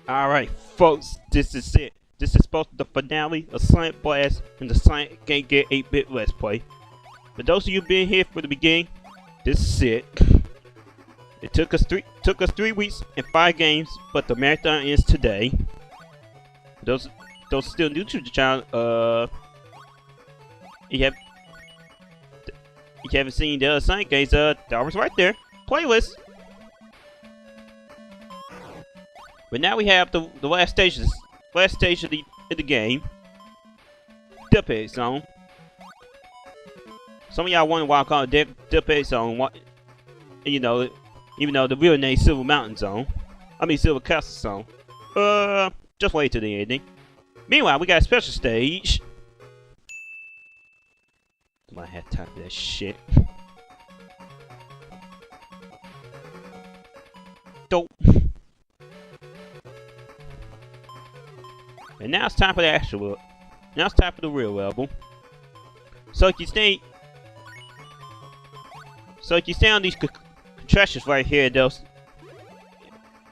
Alright, folks, this is it. This is supposed to be the finale of Sonic Blast and the Sonic Game Get 8-Bit Let's Play. For those of you being here for the beginning, this is it. It took us 3 weeks and 5 games, but the marathon ends today. Those still new to the channel, you haven't seen the other Sonic games, that was right there. Playlist. But now we have the last stage of the game. Dip Zone. Some of y'all wonder why I call it Dip Zone. You know, even though the real name is Silver Mountain Zone. I mean Silver Castle Zone. Just wait till the ending. Meanwhile, we got a special stage. I have time for that shit. Dope. And now it's time for the actual. Now it's time for the real level. So if you stay on these contractions right here, they'll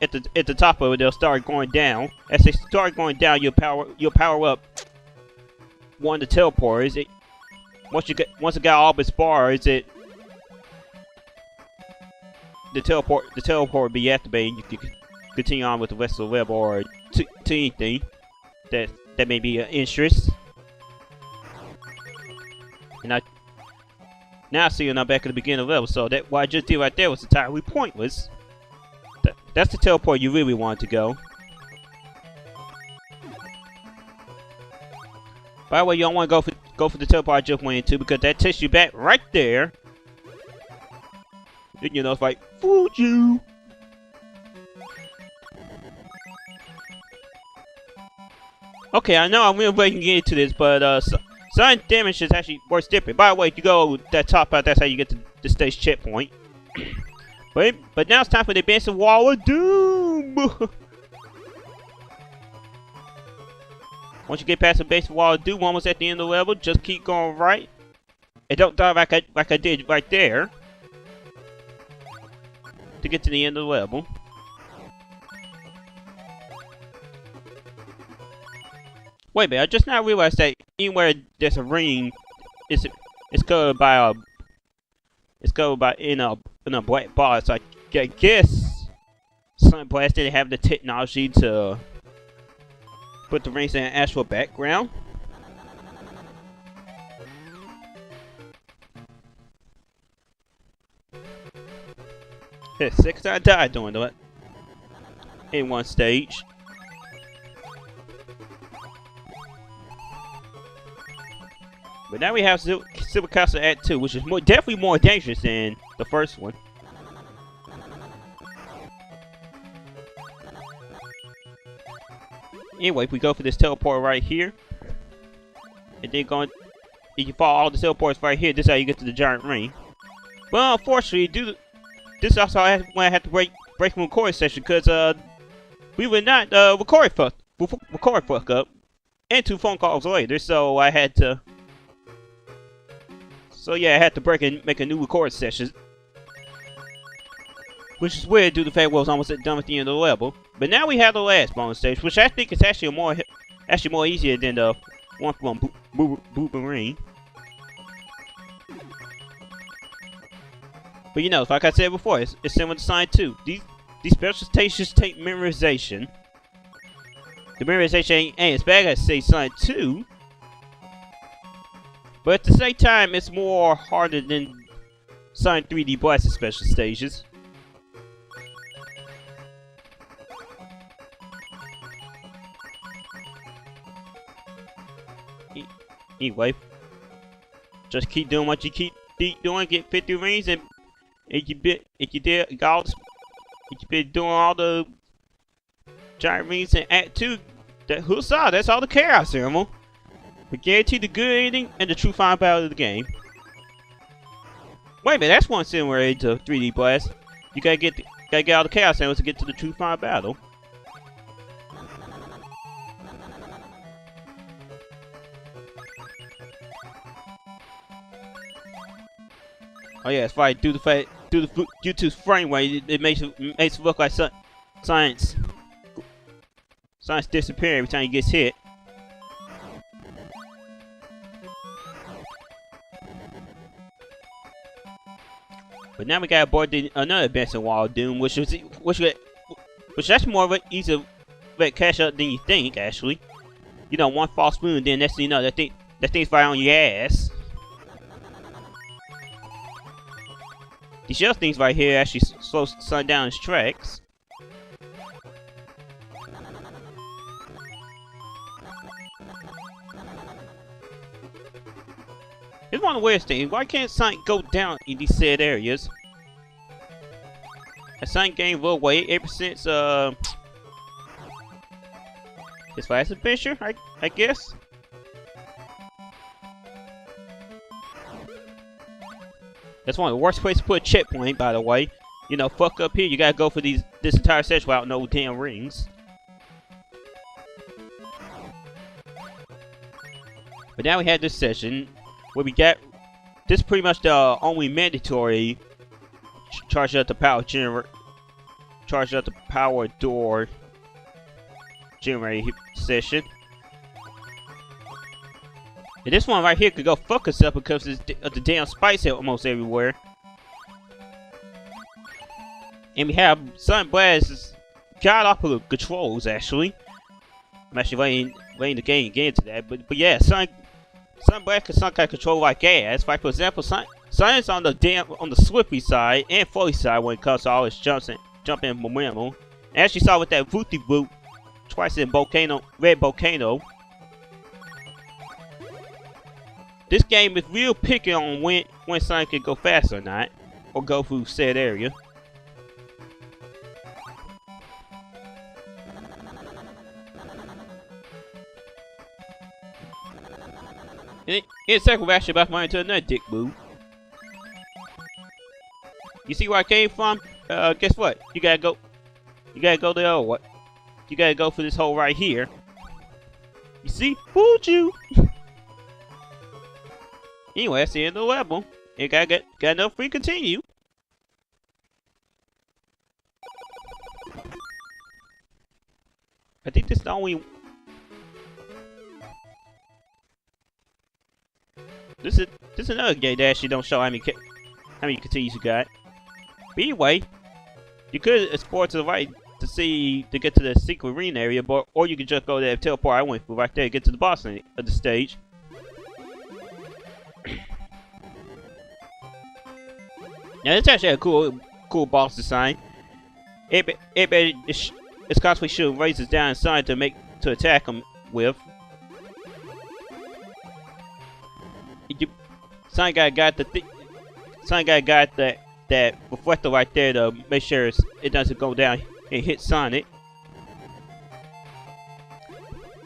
at the top of it, they'll start going down. As they start going down, you'll power up one of the teleporters. Once it got all its bars, the teleport will be activated. You can continue on with the rest of the level or to anything that may be of interest. And now I see I'm back at the beginning of the level, so that what I just did right there was entirely pointless. That's the teleport you really want to go. By the way, you don't want to go for the teleport I just went into because that takes you back right there. You know, it's like, fooled you. Okay, I know I'm really waiting to get into this, but sonic damage is actually worth dipping. By the way, if you go that top out, that's how you get to the stage checkpoint. But now it's time for the advancing Wall of Doom. Once you get past the basic Wall of Doom, almost at the end of the level, just keep going right. And don't die like I did right there. To get to the end of the level. Wait a minute, I just now realized that anywhere there's a ring, it's covered by in a black box. So I guess Sonic Blast didn't have the technology to put the rings in an actual background. Hit 6 I died doing that in one stage. But now we have Silver Castle Act 2, which is definitely more dangerous than the first one. Anyway, if we go for this teleport right here, and then if you follow all the teleports right here, this is how you get to the giant ring. Well, unfortunately, this also when I had to break from recording session because we were not record fuck up, and 2 phone calls later, so I had to. So yeah, I had to break and make a new record session. Which is weird due to the fact I was almost done at the end of the level. But now we have the last bonus stage, which I think is actually more easier than the one from Boomerang. But you know, like I said before, it's similar to Sonic 2. These special stages take memorization. The memorization ain't as bad as say Sonic 2. But at the same time, it's more harder than Sonic 3D Blast special stages. Anyway, just keep doing what you keep doing. Get 50 rings, and if you been doing all the giant rings in Act 2, that's all the Chaos Ceremony. We guarantee the good ending and the true final battle of the game. Wait a minute, that's one similar to 3D Blast. You gotta get all the Chaos Emeralds to get to the true final battle. Oh yeah, it's right. Due to YouTube's frame rate, it makes it look like science Sonic's disappearing every time he gets hit. But now we gotta board another advancing wall of doom, which that's more of an easy way to catch up than you think. Actually, you know, one false move, then next thing you know, that thing's right on your ass. These other things right here actually slow Sonic down his tracks. Here's one of the weirdest things. Why can't Sonic go down in these said areas? Has Sonic gained a little weight ever since his last adventure, I guess? That's one of the worst places to put a checkpoint, by the way. You know, fuck up here, you gotta go for this entire section without no damn rings. But now we have this session where we got this pretty much the only mandatory charge up the power door generator session. And this one right here could go fuck itself because of the damn spikes here almost everywhere. And we have Sonic Blast's god awful controls actually. I'm actually letting the game get into that, but yeah, Sonic Blast can Sonic control like ass. Like for example, Sonic's on the Swiftly side and Fully side when it comes to all his jumping momentum. As you saw with that Vooty Voot twice in Red Volcano. This game is real picky on when Sonic can go fast or not, or go through said area. In a second, we're actually about to run into another dick move. You see where I came from? Guess what? You gotta go there or what? You gotta go for this hole right here. You see? Fooled you! Anyway, that's the end of the level. You got enough free continue. I think this is the only. This is another game that actually don't show how many continues you got. But anyway, you could explore to the right to get to the secret arena area, or you could just go there, teleport I went through right there, get to the boss of the stage. Now this actually a cool boss design. Everybody is constantly shooting razors down inside to attack him with. Sonic got that reflector right there to make sure it doesn't go down and hit Sonic.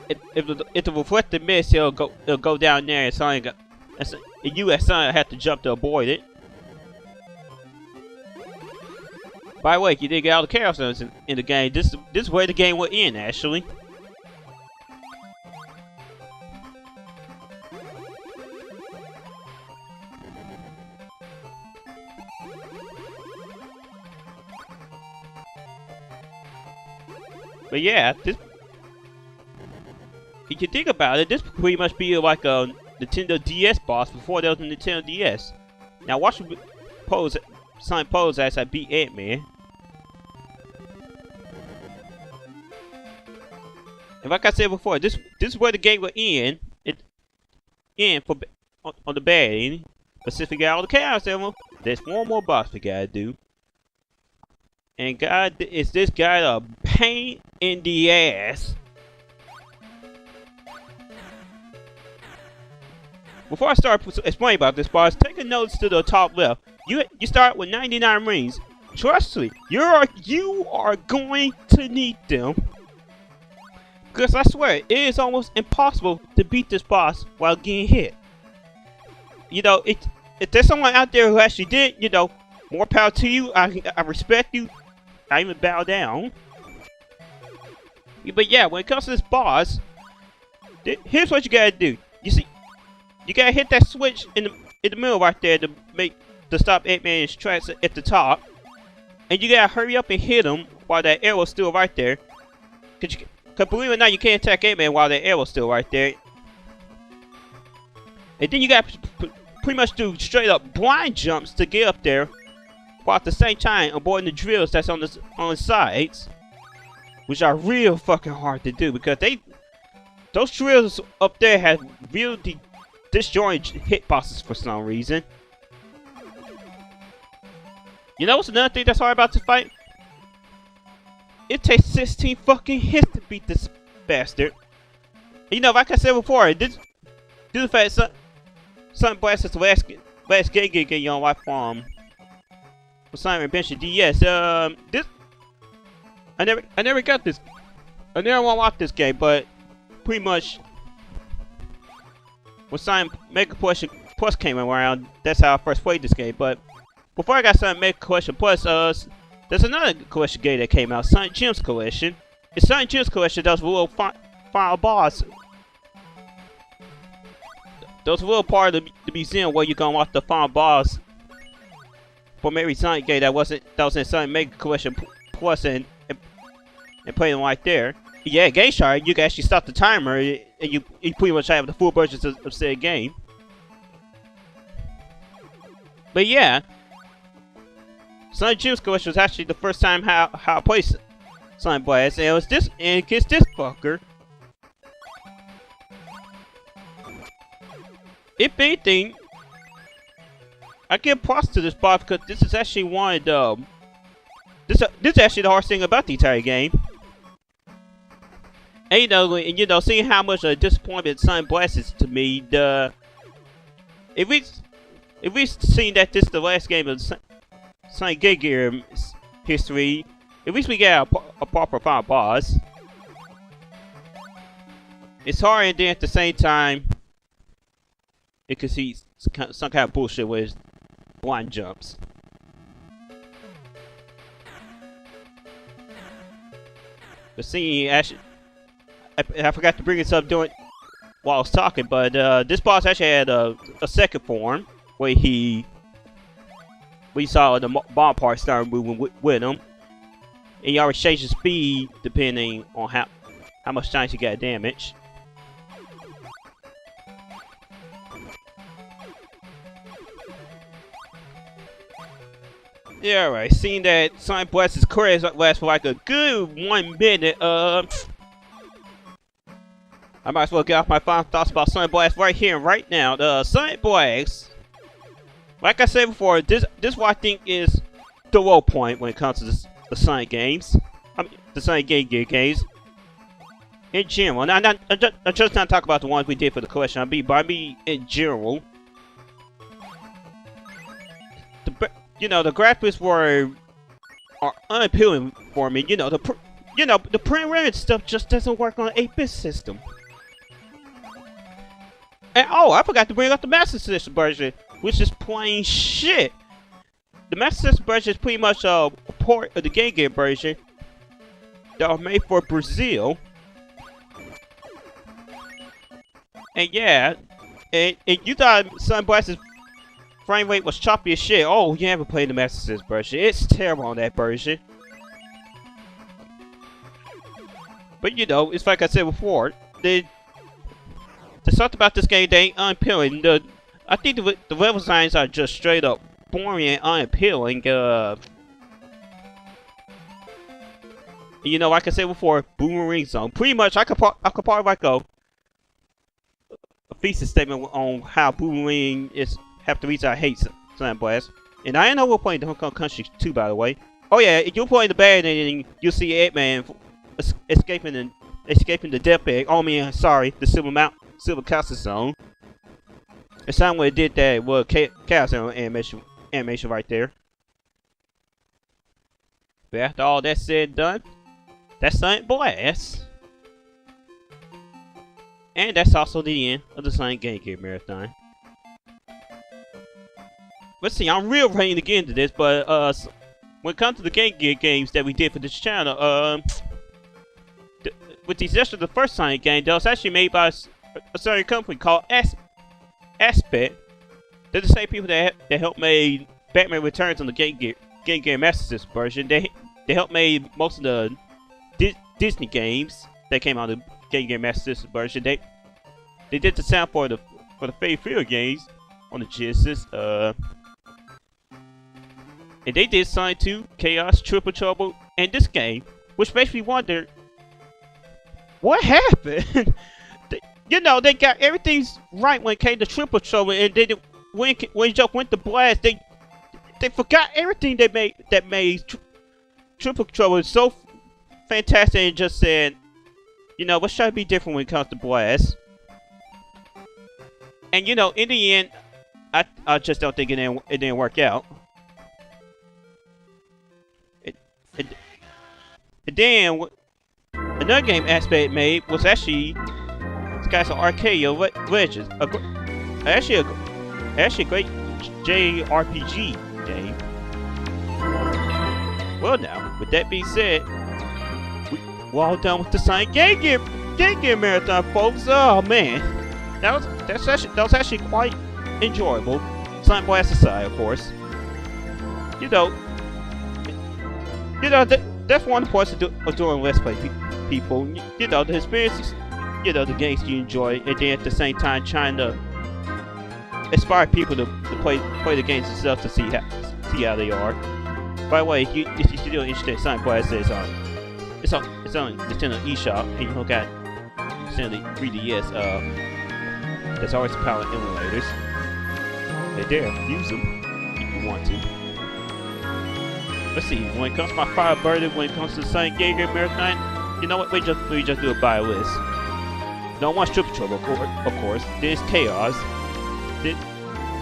If the reflector miss, it'll go down there and Sonic. And you as Sonic have to jump to avoid it. By the way, you did get all the chaos zones in the game. This is where the game will end, actually. But yeah, if you think about it, this pretty much be like a Nintendo DS boss before there was a Nintendo DS. Now watch me Sonic pose as I beat Eggman. And like I said before, this is where the game will end. On the bad end. But since we got all the chaos emerald, there's one more boss we gotta do. And God, is this guy a pain in the ass? Before I start explaining about this boss, take a notice to the top left. You start with 99 rings. Trust me, you are going to need them. Because I swear, it is almost impossible to beat this boss while getting hit. You know, if there's someone out there who actually did, you know, more power to you. I respect you. I even bow down. But yeah, when it comes to this boss, here's what you gotta do. You see, you gotta hit that switch in the middle right there to stop Eggman's tracks at the top, and you gotta hurry up and hit him while that arrow's still right there. Cause believe it or not, you can't attack Eggman while the arrow's still right there. And then you got pretty much do straight up blind jumps to get up there, while at the same time avoiding the drills that's on the sides, which are real fucking hard to do because those drills up there have really disjointed hitboxes for some reason. You know what's another thing that's hard about this fight? It takes 16 fucking hits to beat this bastard. You know, like I said before, this the fact Sonic Blast is the last game on my farm. For Sonic Adventure DS. This I never got this. I never unlocked this game, but pretty much when Sonic Mega Collection Plus came around, that's how I first played this game. But before I got Sonic Mega Collection Plus, there's another collection game that came out, Sonic Gems Collection. In Sonic Gems Collection, those little final boss. Those little part of the museum where you can unlock the final boss from every Sonic game that was in Sonic Mega Collection Plus and play them right there. Yeah, Game Shark, you can actually stop the timer and you pretty much have the full versions of said game. But yeah, Sonic Gems Collection was actually the first time how I played Sonic Blast, and it gets this fucker. If anything, I give props to this boss because this is actually one of the this is actually the hardest thing about the entire game. And you know, seeing how much of a disappointment Sonic Blast is to me, if we seen that this is the last game of Sonic Game Gear history, at least we get a proper final boss. It's hard, and then at the same time, it could see some kind of bullshit with blind jumps. But seeing actually, I forgot to bring this up while I was talking, but this boss actually had a second form where we saw the bomb part start moving with him, and you always change the speed depending on how much chance you got damage. Yeah, alright. Seeing that Sonic Blast's career lasts for like a good 1 minute, I might as well get off my final thoughts about Sonic Blast right here and right now. The Sonic Blast, like I said before, this what I think is the low point when it comes to the Sonic games. I mean, the Sonic Game Gear games in general. Now, I'm just not talking about the ones we did for the collection. I mean in general. You know, the graphics are unappealing for me. You know, the print render stuff just doesn't work on an 8-bit system. And oh, I forgot to bring up the Master System version, which is plain shit. The Master System version is pretty much a port of the Game Gear version that was made for Brazil. And yeah, and you thought Sonic Blast's frame rate was choppy as shit. Oh, you haven't played the Master System version. It's terrible on that version. But you know, it's like I said before, there's something about this game that ain't unappealing. I think the level designs are just straight up boring and unappealing. You know, like I said before, Boomerang Zone. Pretty much, I could probably like a thesis statement on how Boomerang is half the reason I hate Sonic Blast. And I know we're playing Donkey Kong Country 2, by the way. Oh yeah, if you're playing the bad and you'll see Eggman escaping the death egg. Oh man, sorry, the Silver Castle Zone. It's time when it did that with Chaos animation right there. But after all that's said and done, that's Sonic Blast. And that's also the end of the Sonic Game Gear Marathon. Let's see, I'm real ready to get into this, but when it comes to the Game Gear games that we did for this channel, with the exception of the first Sonic game, that was actually made by a certain company called Aspect. They're the same people that helped make Batman Returns on the Game Gear Master System version. They helped make most of the Disney games. that came out of the Game Gear Master System version. They did the sound for the Fate Field games on the Genesis. And they did Sonic 2, Chaos, Triple Trouble, and this game, which makes me wonder what happened. You know, they got everything right when it came to Triple Trouble, and then when it just went to Blast, they forgot everything that made Triple Trouble so fantastic, and just said, you know, let's try to be different when it comes to Blast. And you know, in the end, I just don't think it didn't work out. And then another game Aspect made was actually Skies of Arcadia Legends, actually a great JRPG game. Well, now with that being said, we're all done with the Sonic Game Gear Marathon, folks. Oh man, that was actually quite enjoyable. Sonic Blast aside, of course. You know, that's one of the parts of doing Let's Play people. You know, the experiences, you know, the games you enjoy, and then at the same time trying to inspire people to play the games themselves to see how they are. By the way, if you're still interested in Sonic Blast, it's on Nintendo eShop, and you got Nintendo 3DS. There's always power emulators. They're there. Use them if you want to. Let's see. When it comes to my Fire Burden, when it comes to Sonic Game Gear Marathon, you know what? We just do a buy list. No one's Triple Trouble, of course. There's Chaos.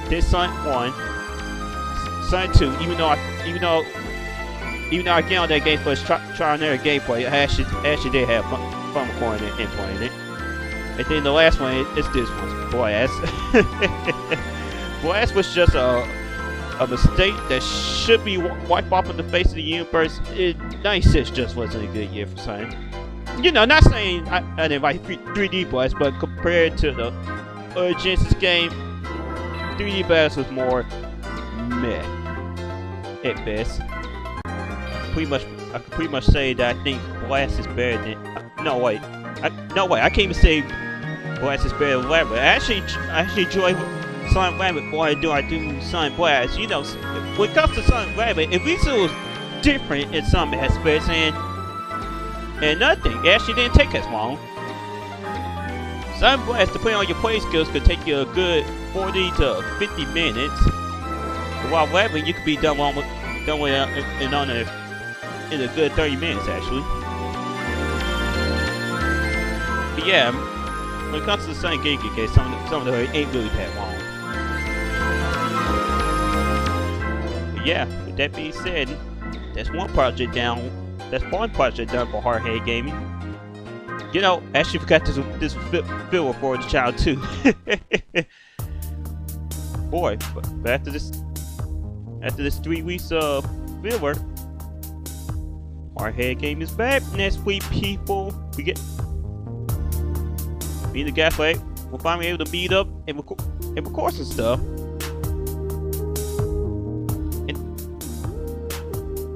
There's Sonic 1. Sonic 2. Even though I get on that game for its trial and error gameplay, I actually did have fun recording it and playing it. And then the last one is this one, Blast. Blast was just a mistake that should be wiped off of the face of the universe. 96 just wasn't a good year for Sonic. You know, not saying I didn't like 3D Blast, but compared to the Genesis game, 3D Blast was more meh at best. I could pretty much say that I think Blast is better than. No wait, I can't even say Blast is better than Lambert. I actually enjoy Sonic Lambert more than I do Sonic Blast. You know, when it comes to Sonic Lambert, at least it was different in some aspects, and another thing, it actually didn't take as long. Sonic Blast, depending on your play skills, could take you a good 40 to 50 minutes. While Lambert, you could be done with in a good 30 minutes, actually. But yeah, when it comes to the Sonic Game Gear case, some of them ain't really that long. But yeah, with that being said, that's one project down. That's one project done for Hardhead Gaming. You know, I actually forgot this filler for the child too. Boy, but after this 3 weeks of filler, Hardhead Game is back next week, people. Me and the guy we're finally able to meet up and record some stuff.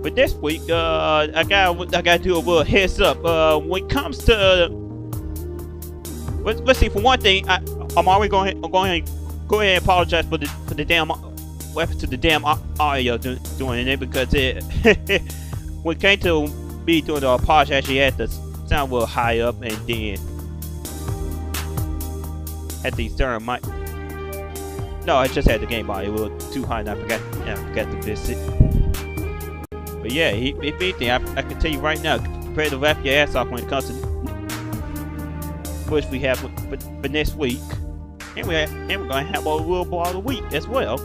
But this week, I gotta do a little heads up. When it comes to, let's see. For one thing, I'm already going to go ahead and apologize for the damn audio doing it, because when it came to me doing the apology, I actually had to sound a little high up, and then had the external mic. No, I just had the game audio a little too high, and I forgot to fix it. But yeah, if anything, I can tell you right now, prepare to laugh your ass off when it comes to which we have for next week, and we're gonna have a little ball of the week as well.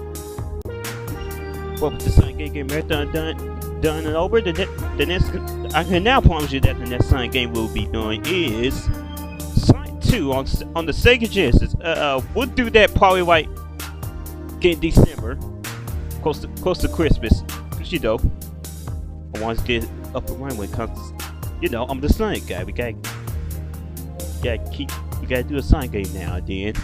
Well, with the Sonic Game Gear Marathon done and over, the next, I can now promise you that the next Sonic game we'll be doing is Sonic 2 on the Sega Genesis. We'll do that probably like in December, close to Christmas, cause you know, I want to get up and running when it comes to, you know, I'm the Sonic guy. We gotta do a Sonic game now and then.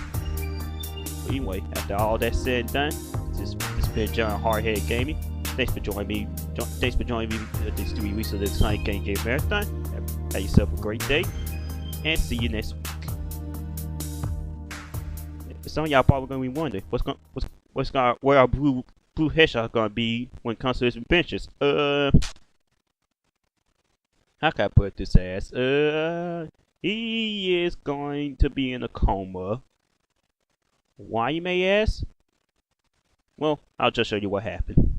But anyway, after all that said and done, this has been John Hardhead Gaming. Thanks for joining me. Thanks for joining me these 3 weeks of the Sonic Game Marathon. Have yourself a great day. and see you next week. Some of y'all probably gonna be wondering where our blue hedgehog gonna be when it comes to his adventures. How can I put this as? He is going to be in a coma. Why, you may ask? Well, I'll just show you what happened.